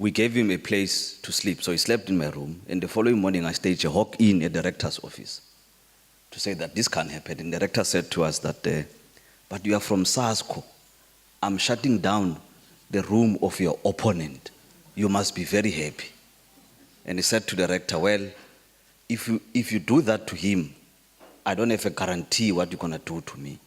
we gave him a place to sleep. So he slept in my room. And the following morning, I staged a hawk in at the rector's office to say that this can't happen. And the rector said to us that, but you are from SASCO. I'm shutting down the room of your opponent. You must be very happy. And he said to the rector, well, if you do that to him, I don't have a guarantee what you're going to do to me.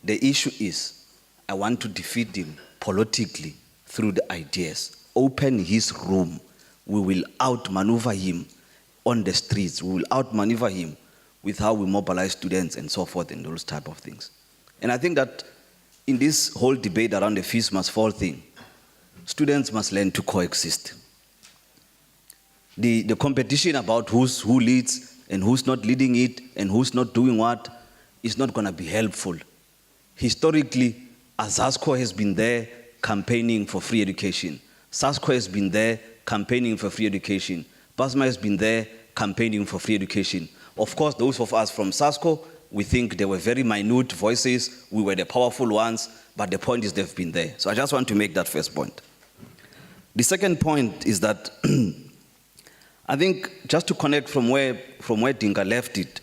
The issue is, I want to defeat him politically through the ideas. Open his room. We will outmaneuver him on the streets. We will outmaneuver him with how we mobilize students and so forth and those type of things. And I think that in this whole debate around the fees must fall thing, students must learn to coexist. The competition about who leads and who's not leading it and who's not doing what is not going to be helpful. Historically, SASCO has been there campaigning for free education. SASCO has been there campaigning for free education. PASMA has been there campaigning for free education. Of course, those of us from SASCO, we think they were very minute voices. We were the powerful ones, but the point is they've been there. So I just want to make that first point. The second point is that I think just to connect from where Dinga left it,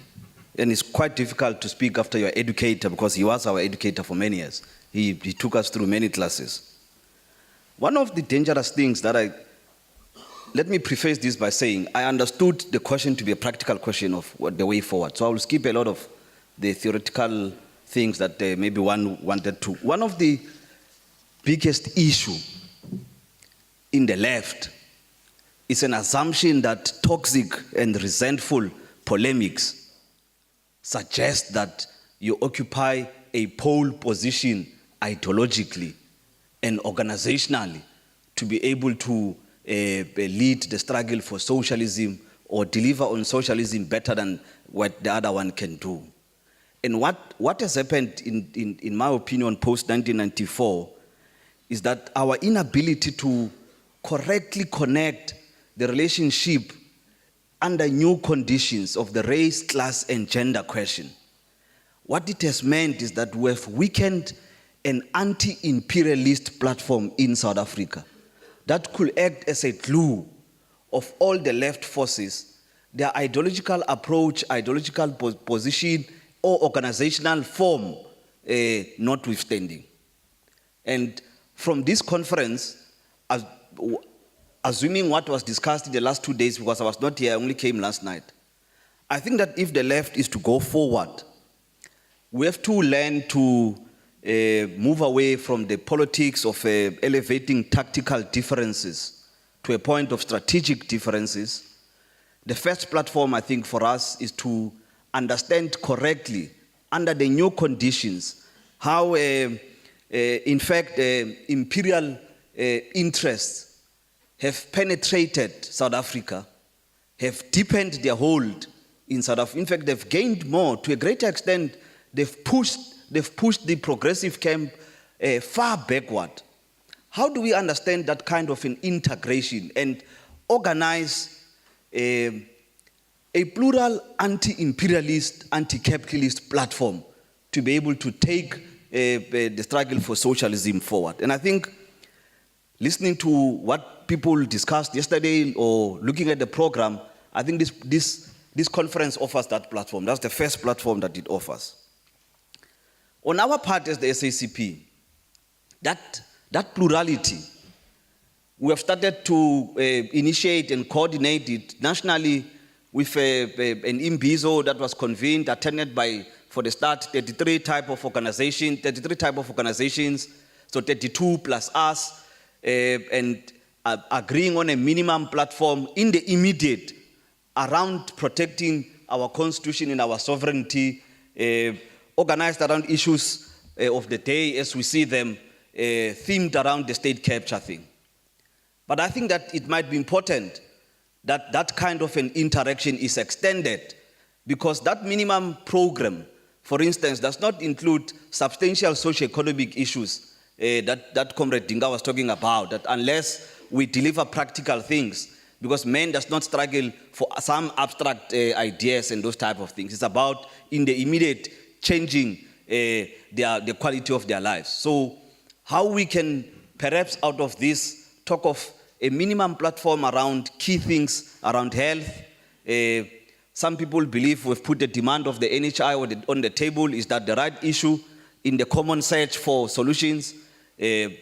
and it's quite difficult to speak after your educator because he was our educator for many years. He took us through many classes. One of the dangerous things that let me preface this by saying, I understood the question to be a practical question of what the way forward. So I will skip a lot of the theoretical things that maybe one wanted to. One of the biggest issue in the left is an assumption that toxic and resentful polemics suggest that you occupy a pole position ideologically and organizationally to be able to lead the struggle for socialism or deliver on socialism better than what the other one can do. And what has happened, in my opinion, post-1994 is that our inability to correctly connect the relationship under new conditions of the race, class, and gender question. What it has meant is that we have weakened an anti-imperialist platform in South Africa that could act as a glue of all the left forces, their ideological approach, ideological position, or organizational form notwithstanding. And from this conference, assuming what was discussed in the last 2 days, because I was not here, I only came last night, I think that if the left is to go forward, we have to learn to move away from the politics of elevating tactical differences to a point of strategic differences. The first platform, I think, for us is to understand correctly, under the new conditions, how, in fact, imperial interests have penetrated South Africa, have deepened their hold in South Africa. In fact, they've gained more. To a greater extent, they've pushed the progressive camp far backward. How do we understand that kind of an integration and organize a plural anti-imperialist, anti-capitalist platform to be able to take the struggle for socialism forward? And I think listening to what people discussed yesterday or looking at the program, I think this conference offers that platform. That's the first platform that it offers. On our part as the SACP, that plurality, we have started to initiate and coordinate it nationally with an imbizo that was convened, attended by, for the start, 33 type of organizations, so 32 plus us, and agreeing on a minimum platform in the immediate around protecting our constitution and our sovereignty, organized around issues of the day as we see them, themed around the state capture thing. But I think that it might be important that that kind of an interaction is extended, because that minimum program, for instance, does not include substantial socio-economic issues that Comrade Dinga was talking about, that unless we deliver practical things, because men does not struggle for some abstract ideas and those type of things. It's about, in the immediate, changing the quality of their lives. So how we can, perhaps out of this, talk of a minimum platform around key things around health. Some people believe we've put the demand of the NHI on the table. Is that the right issue in the common search for solutions,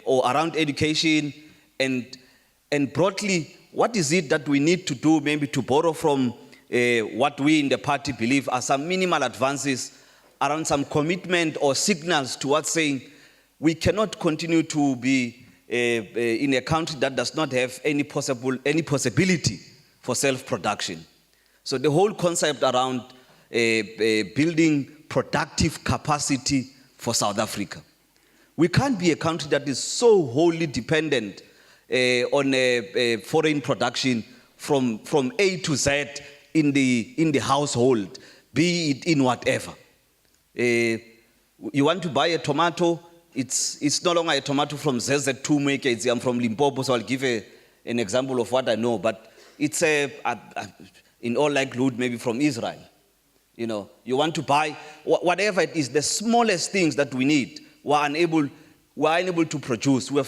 or around education? And broadly, what is it that we need to do, maybe to borrow from what we in the party believe are some minimal advances around some commitment or signals towards saying we cannot continue to be in a country that does not have any possibility for self-production. So the whole concept around building productive capacity for South Africa. We can't be a country that is so wholly dependent on foreign production from A to Z in the household, be it in whatever. You want to buy a tomato, it's no longer a tomato from ZZ2 markets. I'm from Limpopo, so I'll give an example of what I know, but it's in all likelihood maybe from Israel. You know, you want to buy whatever it is, the smallest things that we need, we're unable to produce. We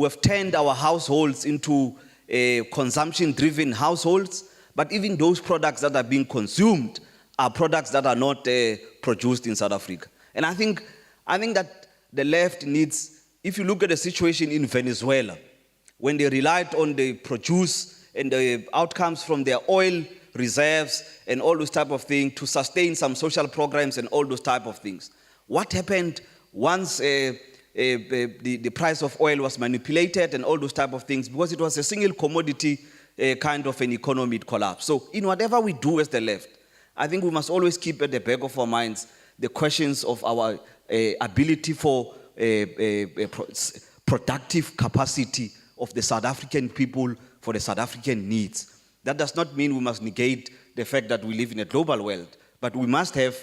have turned our households into consumption-driven households, but even those products that are being consumed are products that are not produced in South Africa. And I think that the left needs, if you look at the situation in Venezuela, when they relied on the produce and the outcomes from their oil reserves and all those type of things to sustain some social programs and all those type of things. What happened once the price of oil was manipulated and all those type of things? Because it was a single commodity kind of an economy, it collapsed. So in whatever we do as the left, I think we must always keep at the back of our minds the questions of our ability for productive capacity of the South African people for the South African needs. That does not mean we must negate the fact that we live in a global world, but we must have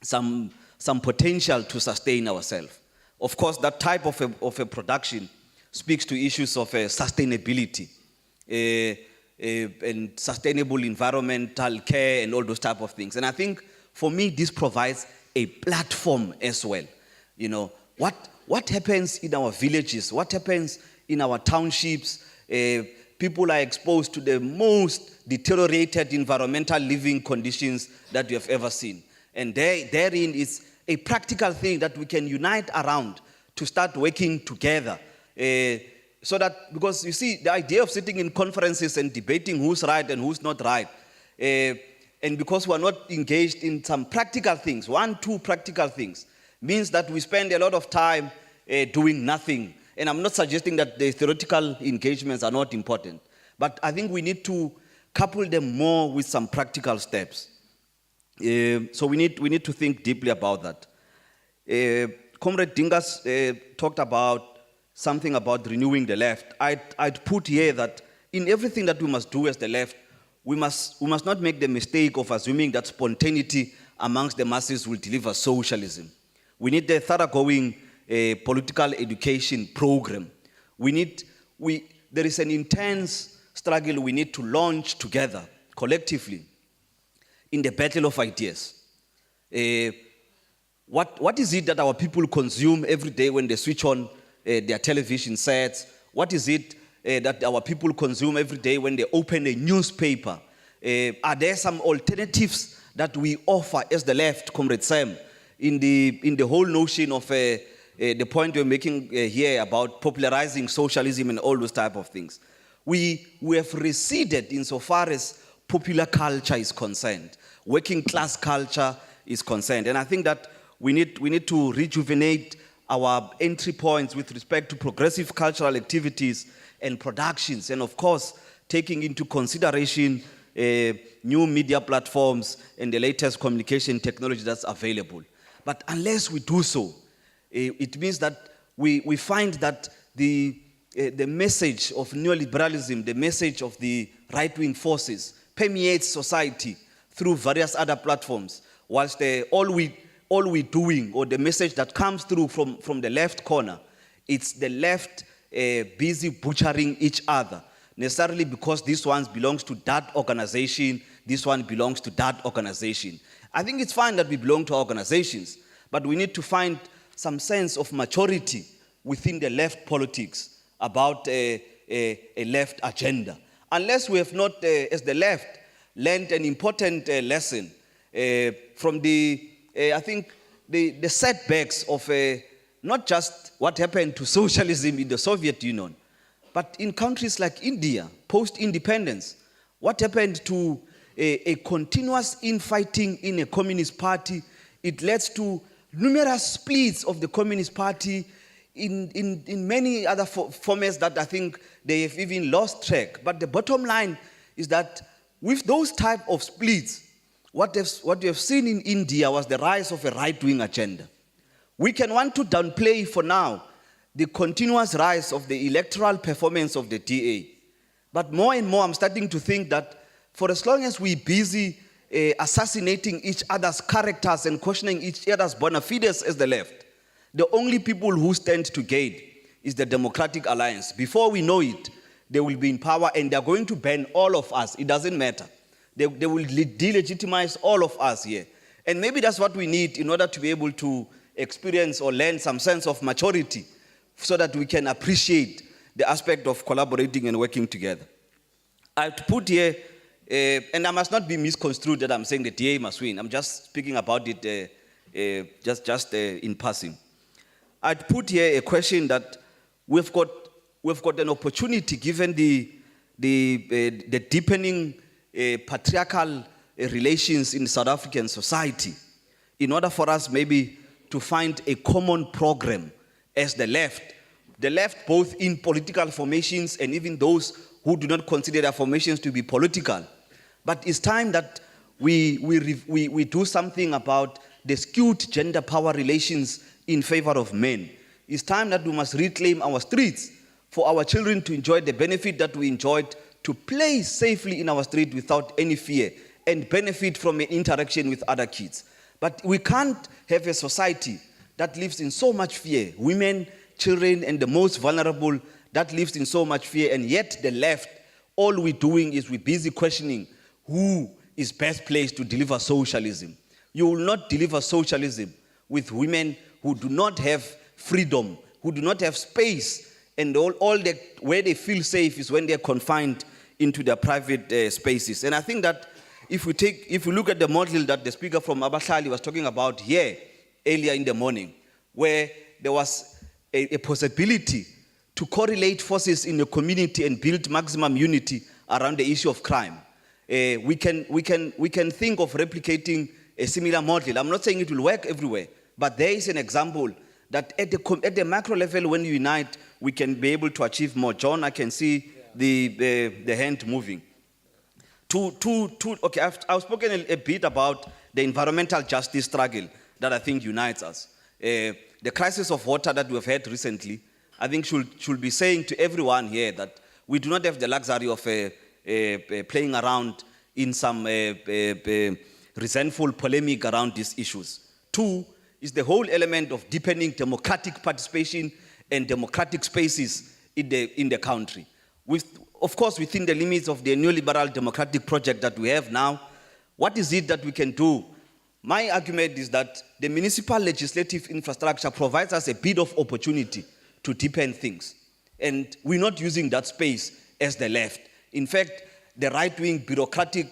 some potential to sustain ourselves. Of course, that type of a production speaks to issues of sustainability and sustainable environmental care and all those type of things. And I think for me, this provides a platform as well. You know, what happens in our villages? What happens in our townships? People are exposed to the most deteriorated environmental living conditions that you have ever seen. And therein is a practical thing that we can unite around to start working together. So that, because you see, the idea of sitting in conferences and debating who's right and who's not right, and because we're not engaged in some practical things, 2 practical things, means that we spend a lot of time doing nothing. And I'm not suggesting that the theoretical engagements are not important, but I think we need to couple them more with some practical steps. So we need to think deeply about that. Comrade Dingas talked about something about renewing the left. I'd put here that in everything that we must do as the left, we must not make the mistake of assuming that spontaneity amongst the masses will deliver socialism. We need a thoroughgoing political education program. There is an intense struggle we need to launch together, collectively, in the battle of ideas. What is it that our people consume every day when they switch on their television sets? What is it that our people consume every day when they open a newspaper? Are there some alternatives that we offer as the left, Comrade Sam, in the whole notion of the point we're making here about popularizing socialism and all those type of things? We have receded insofar as popular culture is concerned, working class culture is concerned, and I think that we need to rejuvenate our entry points with respect to progressive cultural activities and productions, and of course, taking into consideration new media platforms and the latest communication technology that's available. But unless we do so, it means that we find that the message of neoliberalism, the message of the right-wing forces permeates society through various other platforms, whilst all we're doing, or the message that comes through from the left corner, it's the left busy butchering each other, necessarily because this one belongs to that organization, this one belongs to that organization. I think it's fine that we belong to organizations, but we need to find some sense of maturity within the left politics about a left agenda. Unless we have not, as the left, learned an important lesson from I think, the setbacks of not just what happened to socialism in the Soviet Union, but in countries like India, post-independence, what happened to a continuous infighting in a communist party. It led to numerous splits of the Communist Party in many other formats that I think they have even lost track. But the bottom line is that with those type of splits, what you have seen in India was the rise of a right-wing agenda. We can want to downplay for now the continuous rise of the electoral performance of the DA. But more and more I'm starting to think that for as long as we're busy assassinating each other's characters and questioning each other's bona fides as the left, the only people who stand to gain is the Democratic Alliance. Before we know it, they will be in power and they're going to ban all of us. It doesn't matter. They will delegitimize all of us here. And maybe that's what we need in order to be able to experience or learn some sense of maturity so that we can appreciate the aspect of collaborating and working together. I've put here, and I must not be misconstrued that I'm saying the DA must win. I'm just speaking about it just in passing. I'd put here a question that we've got an opportunity, given the deepening patriarchal relations in South African society, in order for us maybe to find a common program as the left both in political formations and even those who do not consider their formations to be political. But it's time that we do something about the skewed gender power relations in favor of men. It's time that we must reclaim our streets for our children to enjoy the benefit that we enjoyed, to play safely in our street without any fear and benefit from an interaction with other kids. But we can't have a society that lives in so much fear. Women, children, and the most vulnerable that lives in so much fear, and yet the left, all we're doing is we're busy questioning who is best placed to deliver socialism. You will not deliver socialism with women who do not have freedom, who do not have space, and where they feel safe is when they're confined into their private spaces. And I think that if we look at the model that the speaker from Abahlali was talking about here earlier in the morning, where there was a possibility to correlate forces in the community and build maximum unity around the issue of crime, we can think of replicating a similar model. I'm not saying it will work everywhere, but there is an example that at the macro level, when you unite, we can be able to achieve more. John, I can see the hand moving. Okay, I've spoken a bit about the environmental justice struggle that I think unites us. The crisis of water that we've had recently, I think should be saying to everyone here that we do not have the luxury of playing around in some resentful polemic around these issues. Two is the whole element of deepening democratic participation and democratic spaces in the country. Of course, within the limits of the neoliberal democratic project that we have now, what is it that we can do? My argument is that the municipal legislative infrastructure provides us a bit of opportunity to deepen things. And we're not using that space as the left. In fact, the right-wing bureaucratic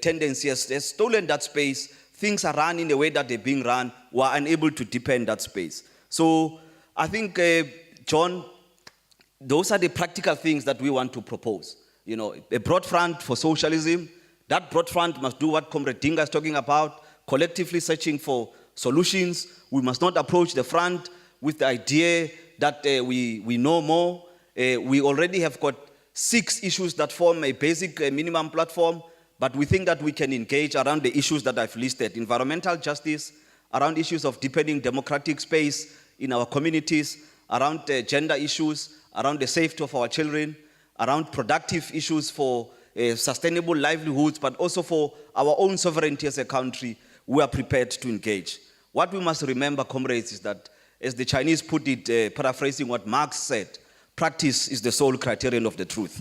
tendency has stolen that space. Things are run in the way that they're being run. We're unable to deepen that space. So I think, John, those are the practical things that we want to propose. You know, a broad front for socialism. That broad front must do what Comrade Dinga is talking about, collectively searching for solutions. We must not approach the front with the idea that we know more. We already have got 6 issues that form a basic minimum platform, but we think that we can engage around the issues that I've listed: environmental justice, around issues of deepening democratic space in our communities, around gender issues, around the safety of our children, around productive issues for sustainable livelihoods, but also for our own sovereignty as a country. We are prepared to engage. What we must remember, comrades, is that, as the Chinese put it, paraphrasing what Marx said, practice is the sole criterion of the truth.